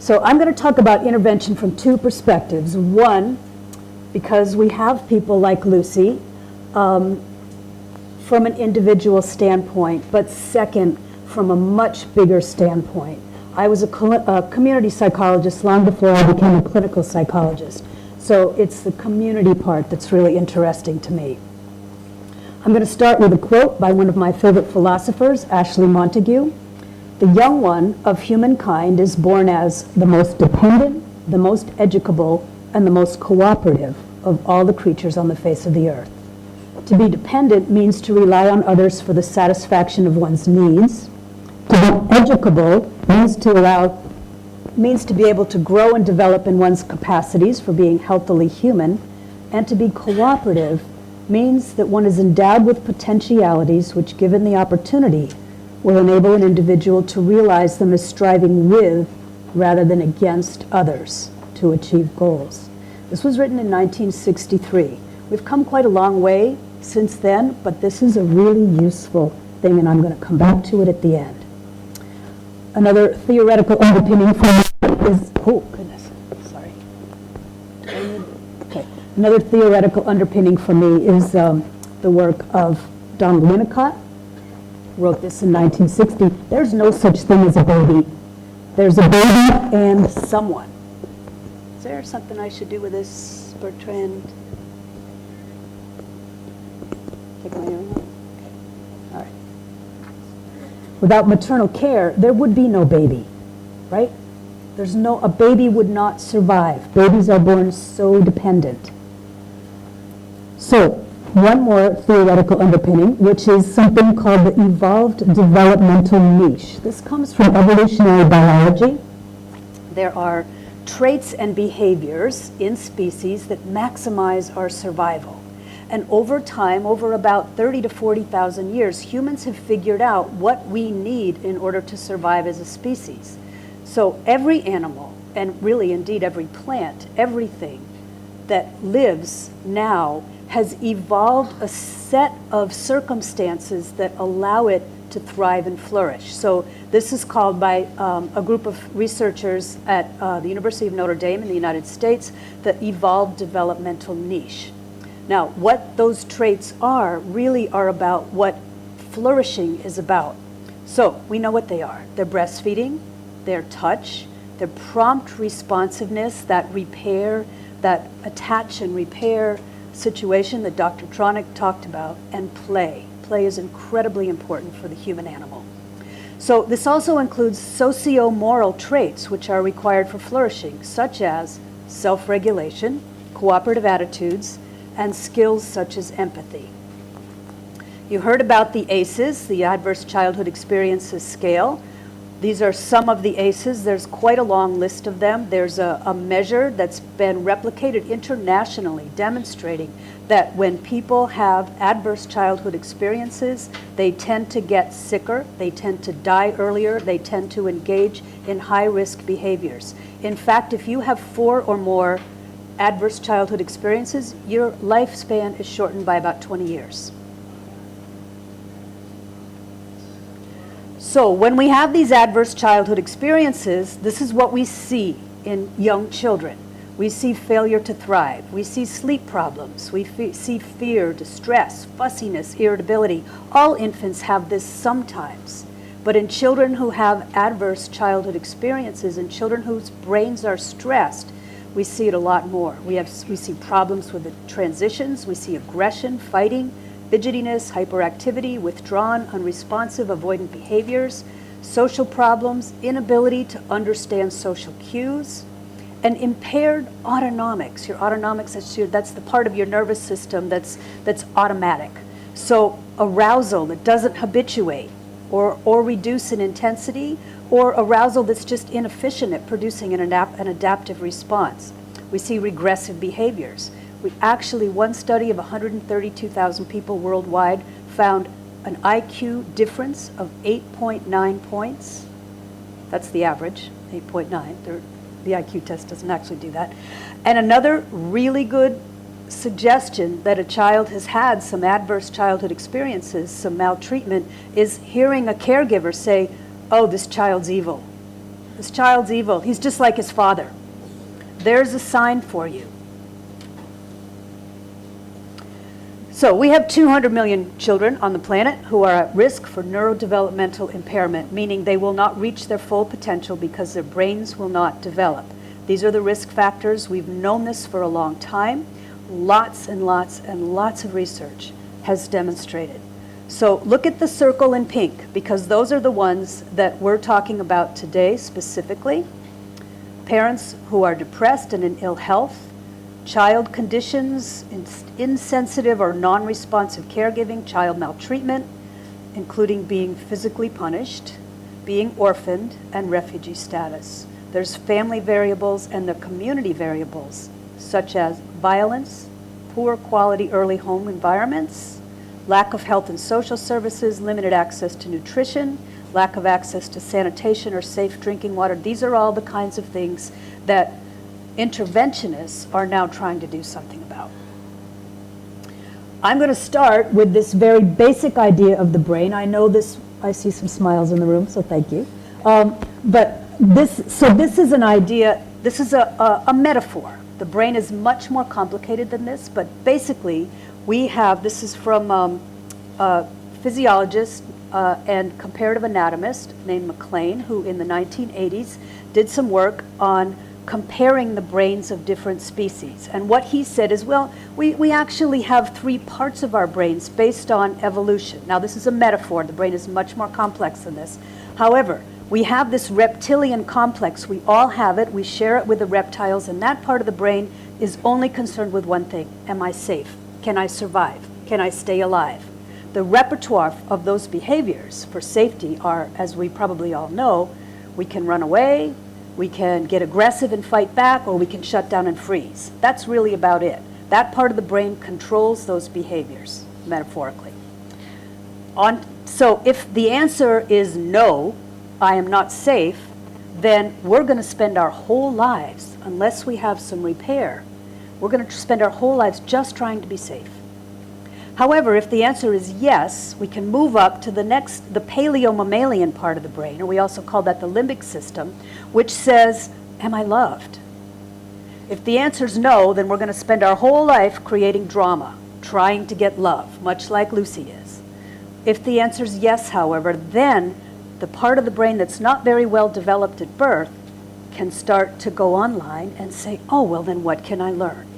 So I'm going to talk about intervention from two perspectives. One, because we have people like Lucy, from an individual standpoint, but second, from a much bigger standpoint. I was a community psychologist long before I became a clinical psychologist. So it's the community part that's really interesting to me. I'm going to start with a quote by one of my favorite philosophers, Ashley Montagu. The young one of humankind is born as the most dependent, the most educable, and the most cooperative of all the creatures on the face of the earth. To be dependent means to rely on others for the satisfaction of one's needs. To be educable means to be able to grow and develop in one's capacities for being healthily human. And to be cooperative means that one is endowed with potentialities which, given the opportunity, will enable an individual to realize them as striving with rather than against others to achieve goals. This was written in 1963. We've come quite a long way since then, but this is a really useful thing, and I'm going to come back to it at the end. Another theoretical underpinning for me is, oh goodness, sorry. Okay. Another theoretical underpinning for me is the work of Donald Winnicott. Wrote this in 1960. There's no such thing as a baby. There's a baby and someone. Is there something I should do with this, Bertrand? Take my earring off? Okay. All right. Without maternal care, there would be no baby, right? A baby would not survive. Babies are born so dependent. So, one more theoretical underpinning, which is something called the evolved developmental niche. This comes from evolutionary biology. There are traits and behaviors in species that maximize our survival. And over time, over about 30 to 40,000 years, humans have figured out what we need in order to survive as a species. So every animal, and really indeed every plant, everything that lives now has evolved a set of circumstances that allow it to thrive and flourish. So this is called by a group of researchers at the University of Notre Dame in the United States, the evolved developmental niche. Now, what those traits are really are about what flourishing is about. So we know what they are. They're breastfeeding, their touch, their prompt responsiveness, that repair, that attach and repair situation that Dr. Tronick talked about, and play. Play is incredibly important for the human animal. So this also includes socio-moral traits which are required for flourishing, such as self-regulation, cooperative attitudes, and skills such as empathy. You heard about the ACEs, the Adverse Childhood Experiences Scale. These are some of the ACEs. There's quite a long list of them. There's a measure that's been replicated internationally demonstrating that when people have adverse childhood experiences, they tend to get sicker, they tend to die earlier, they tend to engage in high-risk behaviors. In fact, if you have 4 or more adverse childhood experiences, your lifespan is shortened by about 20 years. So when we have these adverse childhood experiences, this is what we see in young children. We see failure to thrive. We see sleep problems. We see fear, distress, fussiness, irritability. All infants have this sometimes. But in children who have adverse childhood experiences, and children whose brains are stressed, we see it a lot more. We see problems with the transitions. We see aggression, fighting, fidgetiness, hyperactivity, withdrawn, unresponsive, avoidant behaviors, social problems, inability to understand social cues, and impaired autonomics. Your autonomics, that's the part of your nervous system that's automatic. So arousal that doesn't habituate or reduce in intensity, or arousal that's just inefficient at producing an adaptive response. We see regressive behaviors. One study of 132,000 people worldwide found an IQ difference of 8.9 points. That's the average, 8.9. The IQ test doesn't actually do that. And another really good suggestion that a child has had some adverse childhood experiences, some maltreatment, is hearing a caregiver say, "Oh, this child's evil." This child's evil. He's just like his father. There's a sign for you. So we have 200 million children on the planet who are at risk for neurodevelopmental impairment, meaning they will not reach their full potential because their brains will not develop. These are the risk factors. We've known this for a long time. Lots and lots and lots of research has demonstrated. So look at the circle in pink, because those are the ones that we're talking about today specifically. Parents who are depressed and in ill health, child conditions, insensitive or non-responsive caregiving, child maltreatment, including being physically punished, being orphaned, and refugee status. There's family variables and the community variables, such as violence, poor quality early home environments, lack of health and social services, limited access to nutrition, lack of access to sanitation or safe drinking water. These are all the kinds of things that interventionists are now trying to do something about. I'm going to start with this very basic idea of the brain. I know this, I see some smiles in the room, so thank you. But this is an idea, this is a metaphor. The brain is much more complicated than this, but basically we have, this is from a physiologist and comparative anatomist named McLean, who in the 1980s did some work on comparing the brains of different species. And what he said is, well, we actually have 3 parts of our brains based on evolution. Now, this is a metaphor. The brain is much more complex than this. However, we have this reptilian complex. We all have it. We share it with the reptiles, and that part of the brain is only concerned with one thing. Am I safe? Can I survive? Can I stay alive? The repertoire of those behaviors for safety are, as we probably all know, we can run away, we can get aggressive and fight back, or we can shut down and freeze. That's really about it. That part of the brain controls those behaviors, metaphorically. So if the answer is no, I am not safe, then we're going to spend our whole lives, unless we have some repair, we're going to spend our whole lives just trying to be safe. However, if the answer is yes, we can move up to the paleo-mammalian part of the brain, or we also call that the limbic system, which says, am I loved? If the answer is no, then we're going to spend our whole life creating drama, trying to get love, much like Lucy is. If the answer is yes, however, then the part of the brain that's not very well developed at birth can start to go online and say, oh, well, then what can I learn?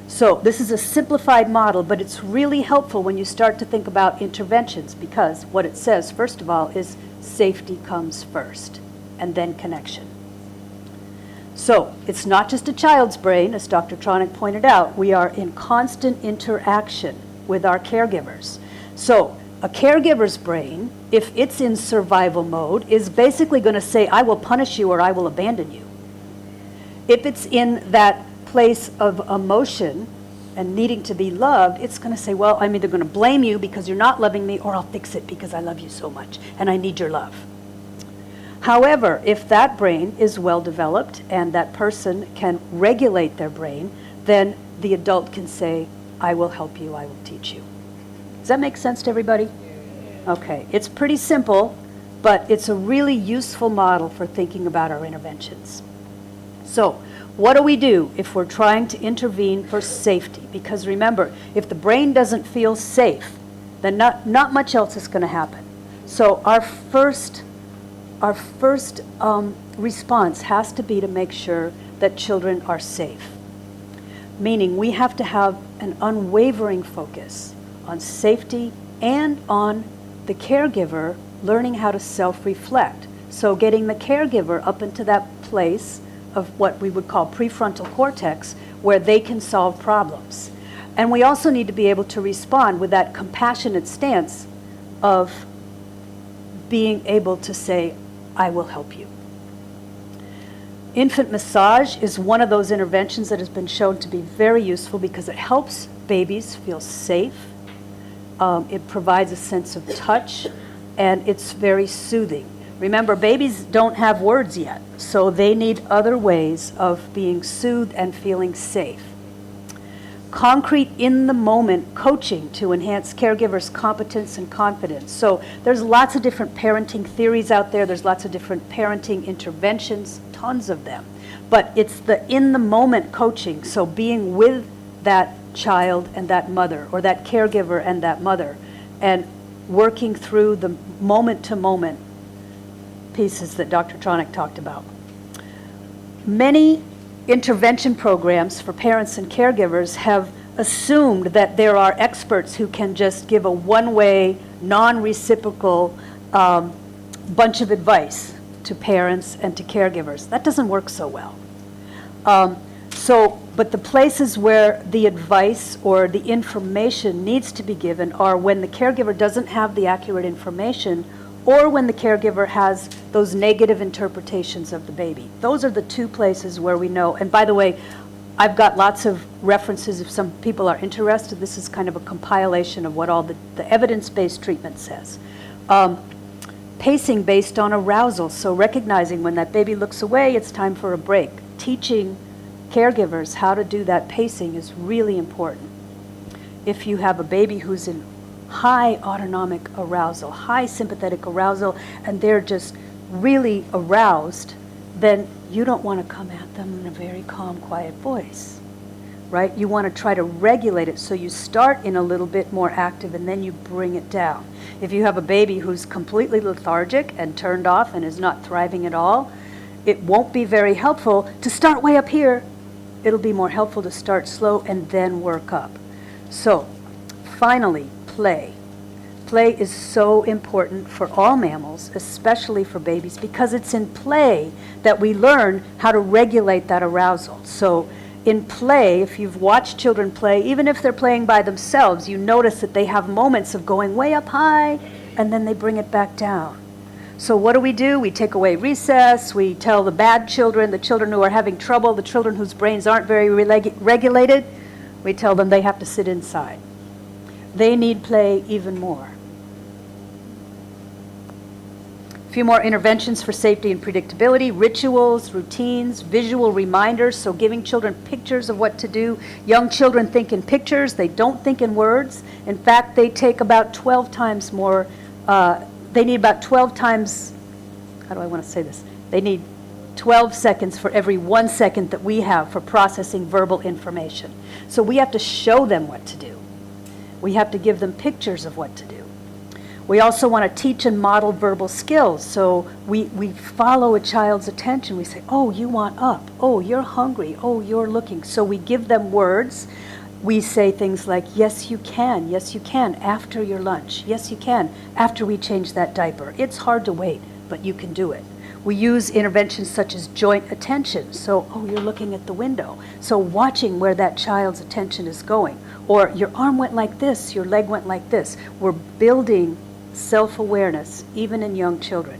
So this is a simplified model, but it's really helpful when you start to think about interventions, because what it says, first of all, is safety comes first, and then connection. So it's not just a child's brain, as Dr. Tronick pointed out. We are in constant interaction with our caregivers. So a caregiver's brain, if it's in survival mode, is basically going to say, I will punish you or I will abandon you. If it's in that place of emotion and needing to be loved, it's going to say, well, I'm either going to blame you because you're not loving me, or I'll fix it because I love you so much and I need your love. However, if that brain is well developed and that person can regulate their brain, then the adult can say, I will help you, I will teach you. Does that make sense to everybody? Okay, it's pretty simple, but it's a really useful model for thinking about our interventions. So, what do we do if we're trying to intervene for safety? Because remember, if the brain doesn't feel safe, then not much else is going to happen. So our first response has to be to make sure that children are safe. Meaning we have to have an unwavering focus on safety and on the caregiver learning how to self-reflect. So getting the caregiver up into that place of what we would call prefrontal cortex, where they can solve problems. And we also need to be able to respond with that compassionate stance of being able to say, I will help you. Infant massage is one of those interventions that has been shown to be very useful because it helps babies feel safe. It provides a sense of touch, and it's very soothing. Remember, babies don't have words yet, so they need other ways of being soothed and feeling safe. concrete in-the-moment coaching to enhance caregivers' competence and confidence. So there's lots of different parenting theories out there. There's lots of different parenting interventions, tons of them. But it's the in-the-moment coaching, so being with that child and that mother, or that caregiver and that mother, and working through the moment-to-moment pieces that Dr. Tronick talked about. Many intervention programs for parents and caregivers have assumed that there are experts who can just give a one-way, non-reciprocal bunch of advice to parents and to caregivers. That doesn't work so well. But the places where the advice or the information needs to be given are when the caregiver doesn't have the accurate information, or when the caregiver has those negative interpretations of the baby. Those are the two places where we know. And by the way, I've got lots of references if some people are interested. This is kind of a compilation of what all the evidence-based treatment says. Pacing based on arousal, so recognizing when that baby looks away, it's time for a break. Teaching caregivers how to do that pacing is really important. If you have a baby who's in high autonomic arousal, high sympathetic arousal, and they're just really aroused, then you don't want to come at them in a very calm, quiet voice, right? You want to try to regulate it, so you start in a little bit more active and then you bring it down. If you have a baby who's completely lethargic and turned off and is not thriving at all, it won't be very helpful to start way up here. It'll be more helpful to start slow and then work up. So, finally, play. Play is so important for all mammals, especially for babies, because it's in play that we learn how to regulate that arousal. So in play, if you've watched children play, even if they're playing by themselves, you notice that they have moments of going way up high, and then they bring it back down. So what do? We take away recess, we tell the bad children, the children who are having trouble, the children whose brains aren't very regulated, we tell them they have to sit inside. They need play even more. A few more interventions for safety and predictability: rituals, routines, visual reminders, so giving children pictures of what to do. Young children think in pictures, they don't think in words. In fact, they take about 12 times more, they need about 12 times, how do I want to say this? They need 12 seconds for every 1 second that we have for processing verbal information. So we have to show them what to do. We have to give them pictures of what to do. We also want to teach and model verbal skills. So we follow a child's attention. We say, oh, you want up. Oh, you're hungry. Oh, you're looking. So we give them words. We say things like, yes, you can. Yes, you can after your lunch. Yes, you can after we change that diaper. It's hard to wait, but you can do it. We use interventions such as joint attention. So, oh, you're looking at the window. So watching where that child's attention is going. Or your arm went like this, your leg went like this. We're building self-awareness, even in young children.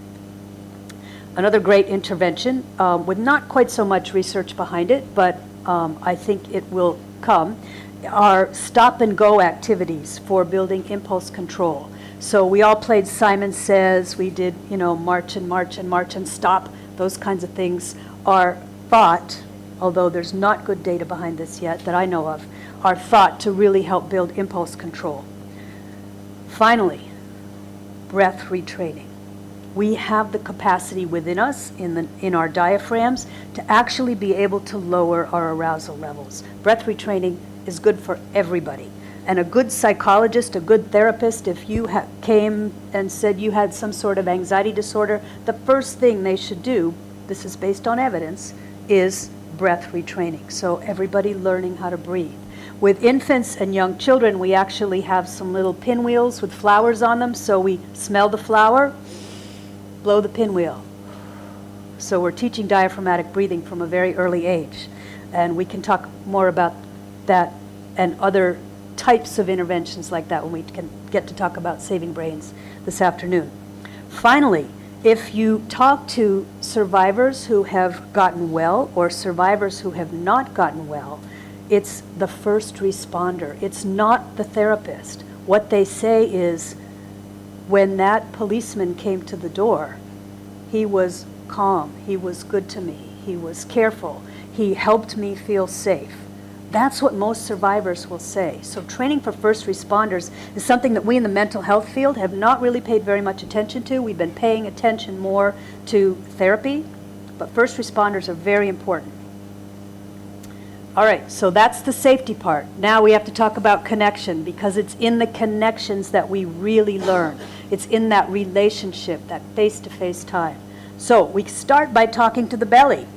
Another great intervention, with not quite so much research behind it, but I think it will come, are stop-and-go activities for building impulse control. So we all played Simon Says, we did, march and march and march and stop. Those kinds of things are thought, although there's not good data behind this yet that I know of, are thought to really help build impulse control. Finally, breath retraining. We have the capacity within us, in our diaphragms, to actually be able to lower our arousal levels. Breath retraining is good for everybody. And a good psychologist, a good therapist, if you came and said you had some sort of anxiety disorder, the first thing they should do, this is based on evidence, is breath retraining. So everybody learning how to breathe. With infants and young children, we actually have some little pinwheels with flowers on them. So we smell the flower, blow the pinwheel. So we're teaching diaphragmatic breathing from a very early age. And we can talk more about that and other types of interventions like that when we can get to talk about saving brains this afternoon. Finally, if you talk to survivors who have gotten well or survivors who have not gotten well, it's the first responder. It's not the therapist. What they say is, when that policeman came to the door, he was calm, he was good to me, he was careful, he helped me feel safe. That's what most survivors will say. So training for first responders is something that we in the mental health field have not really paid very much attention to. We've been paying attention more to therapy, but first responders are very important. All right, so that's the safety part. Now we have to talk about connection, because it's in the connections that we really learn. It's in that relationship, that face-to-face time. So we start by talking to the belly,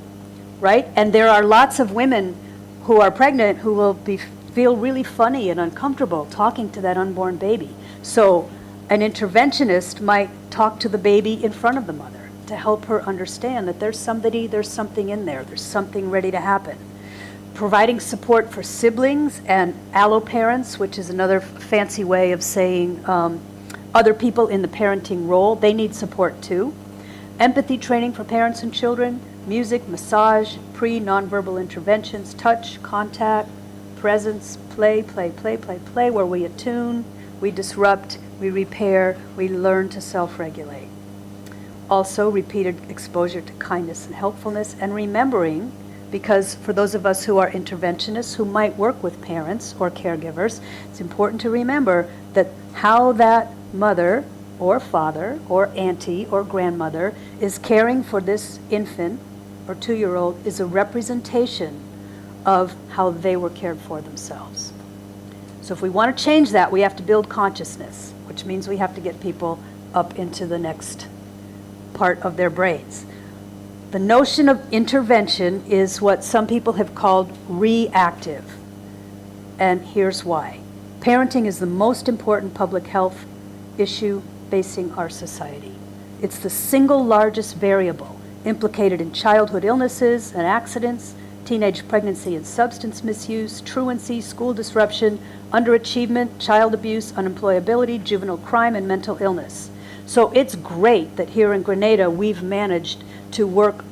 right? And there are lots of women who are pregnant who will feel really funny and uncomfortable talking to that unborn baby. So an interventionist might talk to the baby in front of the mother to help her understand that there's something in there, there's something ready to happen. Providing support for siblings and alloparents, which is another fancy way of saying other people in the parenting role, they need support too. Empathy training for parents and children, music, massage, pre-nonverbal interventions, touch, contact, presence, play, where we attune, we disrupt, we repair, we learn to self-regulate. Also, repeated exposure to kindness and helpfulness, and remembering, because for those of us who are interventionists who might work with parents or caregivers, it's important to remember that how that mother or father or auntie or grandmother is caring for this infant or 2-year-old is a representation of how they were cared for themselves. So if we want to change that, we have to build consciousness, which means we have to get people up into the next part of their brains. The notion of intervention is what some people have called reactive. And here's why. Parenting is the most important public health issue facing our society. It's the single largest variable implicated in childhood illnesses and accidents, teenage pregnancy and substance misuse, truancy, school disruption, underachievement, child abuse, unemployability, juvenile crime, and mental illness. So it's great that here in Grenada we've managed to work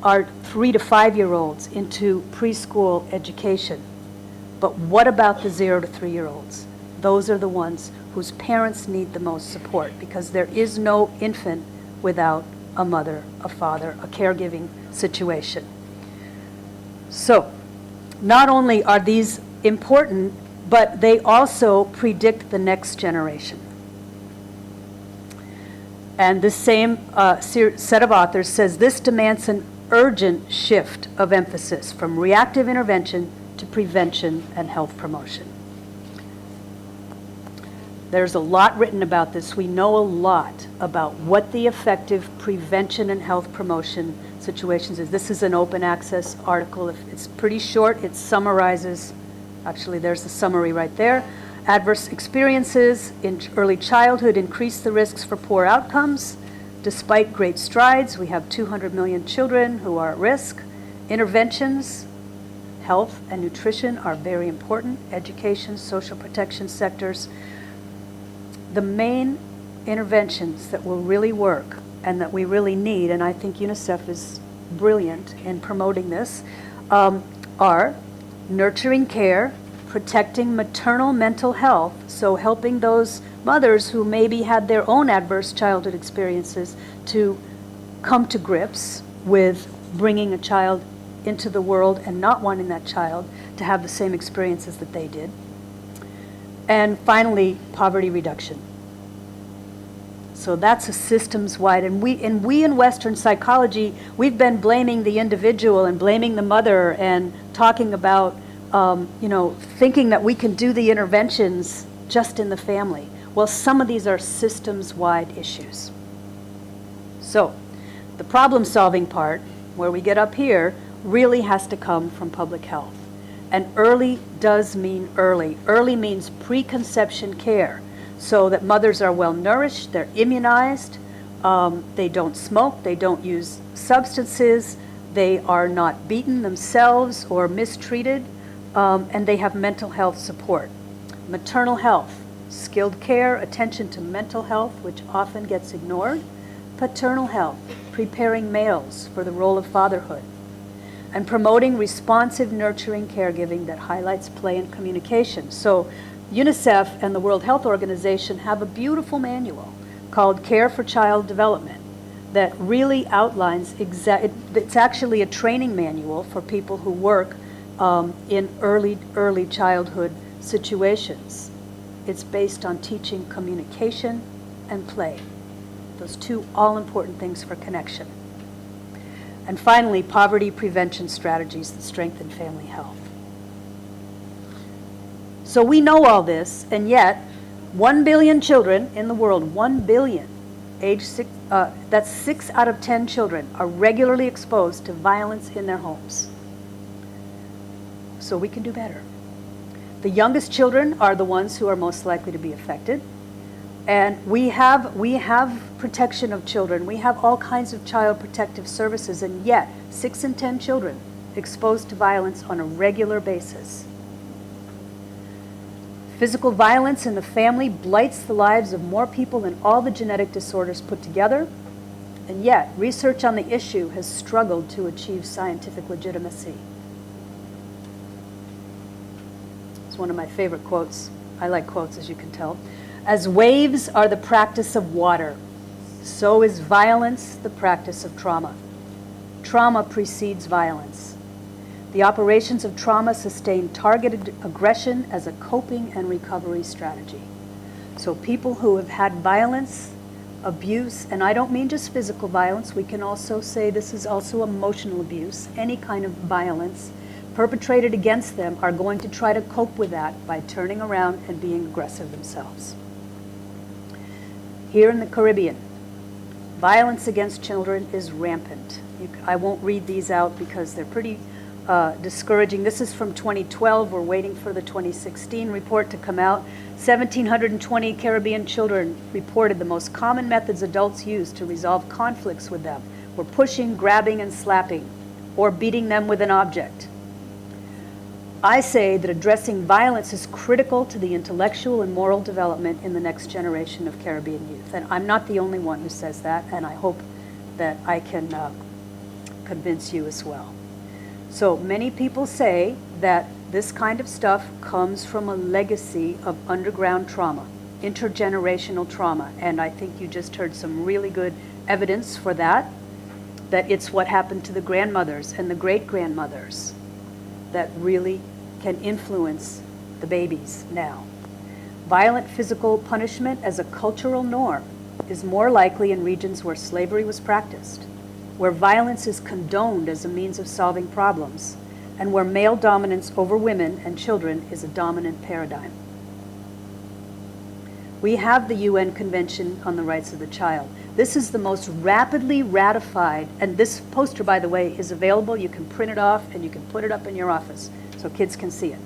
our 3 to 5-year-olds into preschool education. But what about the 0 to 3-year-olds? Those are the ones whose parents need the most support, because there is no infant without a mother, a father, a caregiving situation. So, not only are these important, but they also predict the next generation. And this same set of authors says this demands an urgent shift of emphasis from reactive intervention to prevention and health promotion. There's a lot written about this. We know a lot about what the effective prevention and health promotion situations is. This is an open access article. It's pretty short. It summarizes, actually there's the summary right there. Adverse experiences in early childhood increase the risks for poor outcomes. Despite great strides, we have 200 million children who are at risk. Interventions, health and nutrition are very important. Education, social protection sectors. The main interventions that will really work and that we really need, and I think UNICEF is brilliant in promoting this, are nurturing care, protecting maternal mental health, so helping those mothers who maybe had their own adverse childhood experiences to come to grips with bringing a child into the world and not wanting that child to have the same experiences that they did. And finally, poverty reduction. So that's a systems-wide, and we in Western psychology, we've been blaming the individual and blaming the mother and talking about, thinking that we can do the interventions just in the family. Well, some of these are systems-wide issues. So the problem-solving part, where we get up here, really has to come from public health. And early does mean early. Early means preconception care, so that mothers are well nourished, they're immunized, they don't smoke, they don't use substances, they are not beaten themselves or mistreated, and they have mental health support. Maternal health, skilled care, attention to mental health, which often gets ignored. Paternal health, preparing males for the role of fatherhood. And promoting responsive, nurturing caregiving that highlights play and communication. So UNICEF and the World Health Organization have a beautiful manual called Care for Child Development that really outlines it's actually a training manual for people who work in early childhood situations. It's based on teaching communication and play. Those two all-important things for connection. And finally, poverty prevention strategies that strengthen family health. So we know all this, and yet 1 billion children in the world, 1 billion, age 6, that's 6 out of 10 children are regularly exposed to violence in their homes. So we can do better. The youngest children are the ones who are most likely to be affected. And we have protection of children. We have all kinds of child protective services, and yet 6 in 10 children exposed to violence on a regular basis. Physical violence in the family blights the lives of more people than all the genetic disorders put together, and yet research on the issue has struggled to achieve scientific legitimacy. It's one of my favorite quotes. I like quotes, as you can tell. As waves are the practice of water, so is violence the practice of trauma. Trauma precedes violence. The operations of trauma sustain targeted aggression as a coping and recovery strategy. So people who have had violence, abuse, and I don't mean just physical violence, we can also say this is also emotional abuse, any kind of violence perpetrated against them are going to try to cope with that by turning around and being aggressive themselves. Here in the Caribbean, violence against children is rampant. I won't read these out because they're pretty discouraging. This is from 2012. We're waiting for the 2016 report to come out. 1,720 Caribbean children reported the most common methods adults use to resolve conflicts with them were pushing, grabbing, and slapping, or beating them with an object. I say that addressing violence is critical to the intellectual and moral development in the next generation of Caribbean youth. And I'm not the only one who says that, and I hope that I can convince you as well. So many people say that this kind of stuff comes from a legacy of underground trauma, intergenerational trauma, and I think you just heard some really good evidence for that, that it's what happened to the grandmothers and the great-grandmothers that really can influence the babies now. Violent physical punishment as a cultural norm is more likely in regions where slavery was practiced, where violence is condoned as a means of solving problems, and where male dominance over women and children is a dominant paradigm. We have the UN Convention on the Rights of the Child. This is the most rapidly ratified, and this poster, by the way, is available. You can print it off and you can put it up in your office so kids can see it.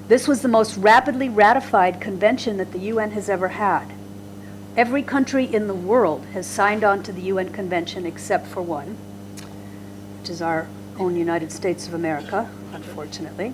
This was the most rapidly ratified convention that the UN has ever had. Every country in the world has signed on to the UN Convention except for one, which is our own United States of America, unfortunately.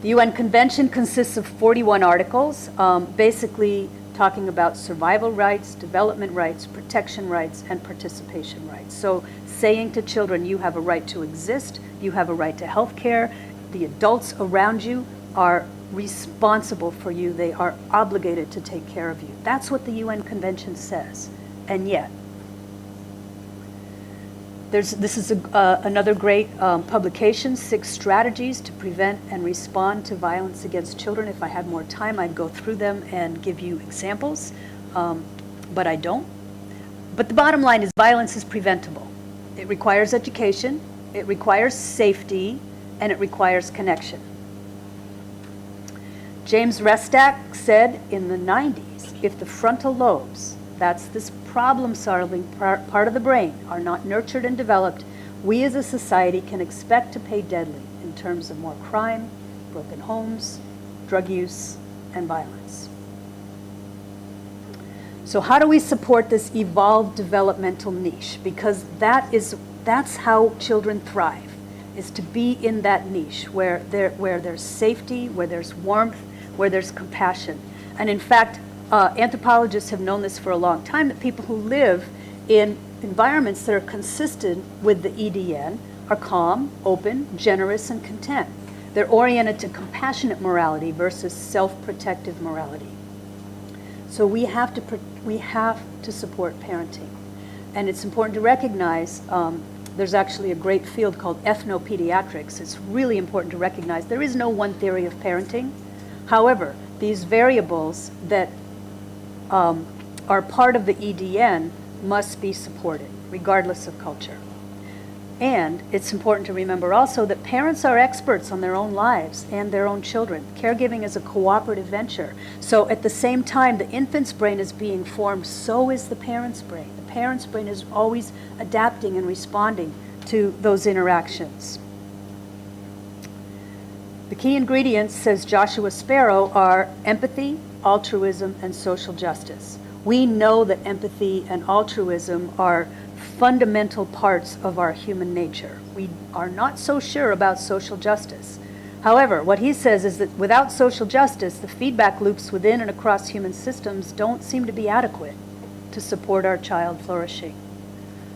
The UN Convention consists of 41 articles, basically talking about survival rights, development rights, protection rights, and participation rights. So saying to children, you have a right to exist, you have a right to health care, the adults around you are responsible for you, they are obligated to take care of you. That's what the UN Convention says. And yet, this is another great publication, 6 strategies to prevent and respond to violence against children. If I had more time, I'd go through them and give you examples, but I don't. But the bottom line is violence is preventable. It requires education, it requires safety, and it requires connection. James Restak said in the 90s, if the frontal lobes, that's this problem-solving part of the brain, are not nurtured and developed, we as a society can expect to pay deadly in terms of more crime, broken homes, drug use, and violence. So how do we support this evolved developmental niche? Because that's how children thrive, is to be in that niche where there's safety, where there's warmth, where there's compassion. And in fact, anthropologists have known this for a long time, that people who live in environments that are consistent with the EDN are calm, open, generous, and content. They're oriented to compassionate morality versus self-protective morality. So we have to support parenting. And it's important to recognize there's actually a great field called Ethno pediatrics. It's really important to recognize there is no one theory of parenting. However, these variables that are part of the EDN must be supported, regardless of culture. And it's important to remember also that parents are experts on their own lives and their own children. Caregiving is a cooperative venture. So at the same time the infant's brain is being formed, so is the parent's brain. The parent's brain is always adapting and responding to those interactions. The key ingredients, says Joshua Sparrow, are empathy, altruism, and social justice. We know that empathy and altruism are fundamental parts of our human nature. We are not so sure about social justice. However, what he says is that without social justice, the feedback loops within and across human systems don't seem to be adequate to support our child flourishing.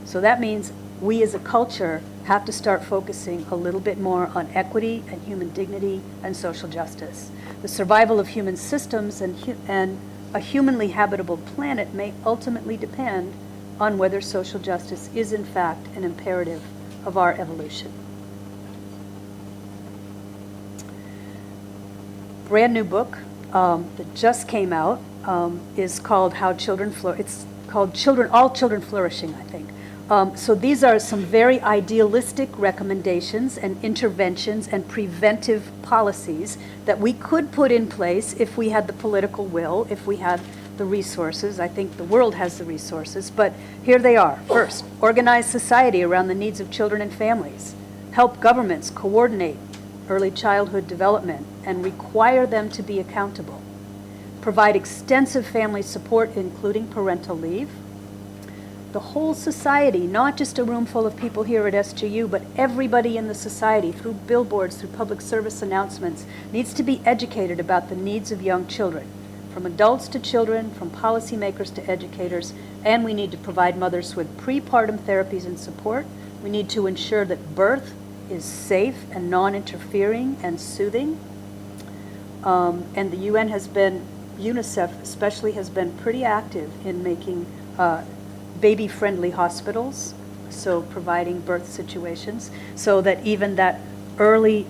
So that means we as a culture have to start focusing a little bit more on equity and human dignity and social justice. The survival of human systems and a humanly habitable planet may ultimately depend on whether social justice is in fact an imperative of our evolution. Brand new book that just came out is called How Children Flourish. It's called All Children Flourishing, I think. So these are some very idealistic recommendations and interventions and preventive policies that we could put in place if we had the political will, if we had the resources. I think the world has the resources, but here they are. First, organize society around the needs of children and families. Help governments coordinate early childhood development and require them to be accountable. Provide extensive family support, including parental leave. The whole society, not just a room full of people here at SGU, but everybody in the society, through billboards, through public service announcements, needs to be educated about the needs of young children, from adults to children, from policymakers to educators, and we need to provide mothers with prepartum therapies and support. We need to ensure that birth is safe and non-interfering and soothing. And the UN has been, UNICEF especially, has been pretty active in making baby-friendly hospitals, so providing birth situations, so that even that early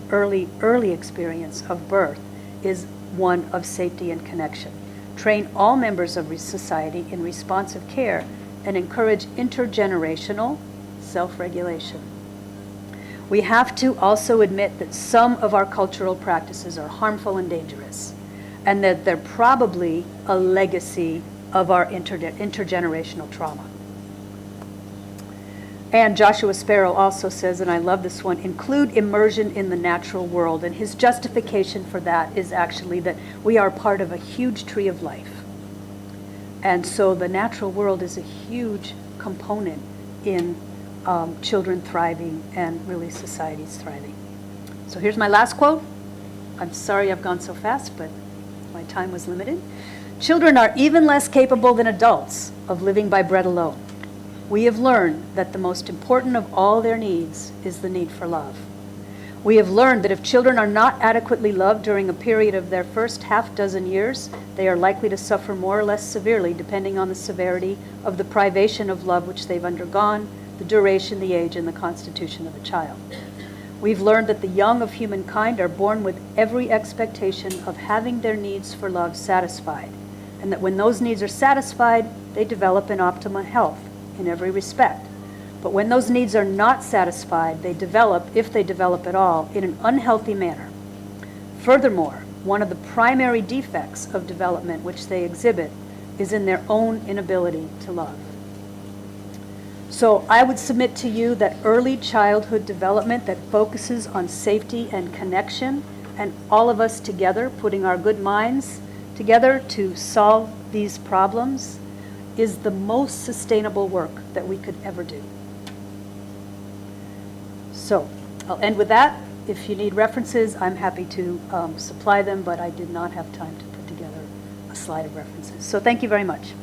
experience of birth is one of safety and connection. Train all members of society in responsive care and encourage intergenerational self-regulation. We have to also admit that some of our cultural practices are harmful and dangerous, and that they're probably a legacy of our intergenerational trauma. And Joshua Sparrow also says, and I love this one, include immersion in the natural world. And his justification for that is actually that we are part of a huge tree of life. And so the natural world is a huge component in children thriving and really societies thriving. So here's my last quote. I'm sorry I've gone so fast, but my time was limited. Children are even less capable than adults of living by bread alone. We have learned that the most important of all their needs is the need for love. We have learned that if children are not adequately loved during a period of their first half dozen years, they are likely to suffer more or less severely depending on the severity of the privation of love which they've undergone, the duration, the age, and the constitution of the child. We've learned that the young of humankind are born with every expectation of having their needs for love satisfied, and that when those needs are satisfied, they develop in optimal health in every respect. But when those needs are not satisfied, they develop, if they develop at all, in an unhealthy manner. Furthermore, one of the primary defects of development which they exhibit is in their own inability to love. So I would submit to you that early childhood development that focuses on safety and connection, and all of us together putting our good minds together to solve these problems, is the most sustainable work that we could ever do. So I'll end with that. If you need references, I'm happy to supply them, but I did not have time to put together a slide of references. So thank you very much.